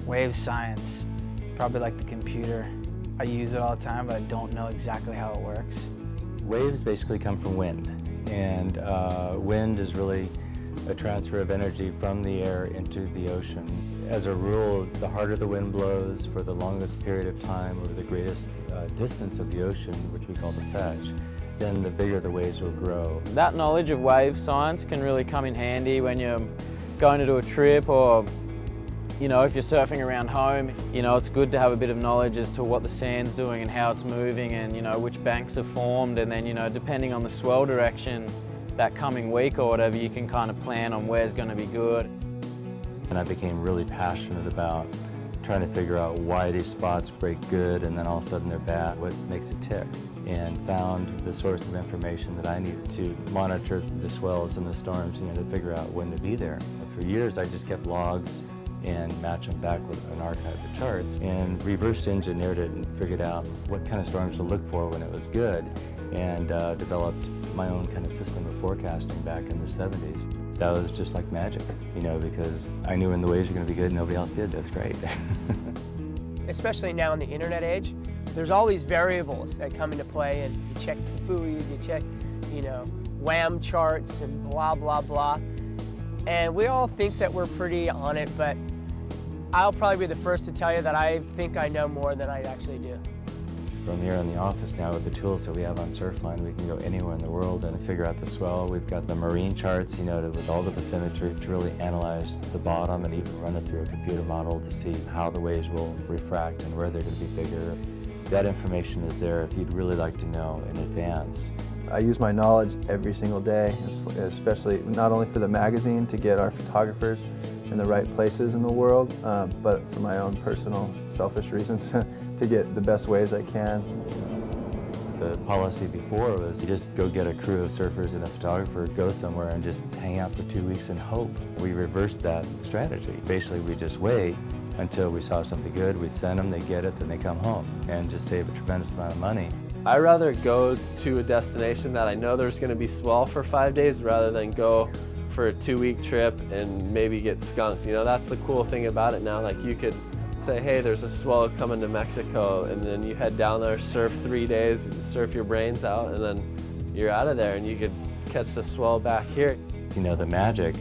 Wave science. It's probably like the computer. I use it all the time, but I don't know exactly how it works. Waves basically come from wind, and wind is really a transfer of energy from the air into the ocean. As a rule, the harder the wind blows for the longest period of time over the greatest distance of the ocean, which we call the fetch, then the bigger the waves will grow. That knowledge of wave science can really come in handy when you're going to do a trip, or if you're surfing around home. It's good to have a bit of knowledge as to what the sand's doing and how it's moving, and which banks are formed, and then depending on the swell direction that coming week or whatever, you can kind of plan on where's going to be good. And I became really passionate about trying to figure out why these spots break good and then all of a sudden they're bad, what makes it tick, and found the source of information that I needed to monitor the swells and the storms, to figure out when to be there. For years I just kept logs and match them back with an archive of charts, and reverse engineered it and figured out what kind of storms to look for when it was good, and developed my own kind of system of forecasting back in the 70s. That was just like magic, because I knew when the waves were going to be good, nobody else did. That's great. Especially now in the internet age, there's all these variables that come into play, and you check the buoys, you check, WAM charts and blah, blah, blah. And we all think that we're pretty on it, but I'll probably be the first to tell you that I think I know more than I actually do. From here in the office now, with the tools that we have on Surfline, we can go anywhere in the world and figure out the swell. We've got the marine charts, with all the bathymetry to really analyze the bottom and even run it through a computer model to see how the waves will refract and where they're going to be bigger. That information is there if you'd really like to know in advance. I use my knowledge every single day, especially not only for the magazine to get our photographers in the right places in the world, but for my own personal, selfish reasons to get the best waves I can. The policy before was you just go get a crew of surfers and a photographer, go somewhere and just hang out for 2 weeks and hope. We reversed that strategy. Basically, we just wait until we saw something good, we'd send them, they get it, then they come home, and just save a tremendous amount of money. I'd rather go to a destination that I know there's going to be swell for 5 days rather than go for a 2-week trip and maybe get skunked. That's the cool thing about it now. Like, you could say, hey, there's a swell coming to Mexico, and then you head down there, surf 3 days, surf your brains out, and then you're out of there and you could catch the swell back here. The magic,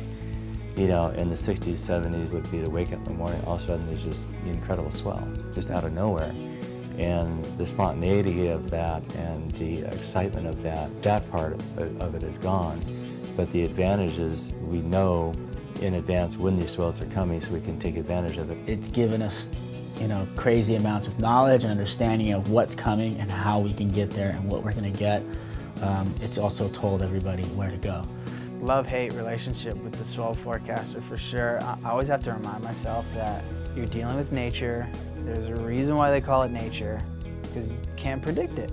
in the 60s, 70s would be to wake up in the morning, all of a sudden there's just an incredible swell, just out of nowhere. And the spontaneity of that and the excitement of that part of it is gone. But the advantage is we know in advance when these swells are coming, so we can take advantage of it. It's given us, crazy amounts of knowledge and understanding of what's coming and how we can get there and what we're going to get. It's also told everybody where to go. Love-hate relationship with the swell forecaster for sure. I always have to remind myself that you're dealing with nature. There's a reason why they call it nature, because you can't predict it.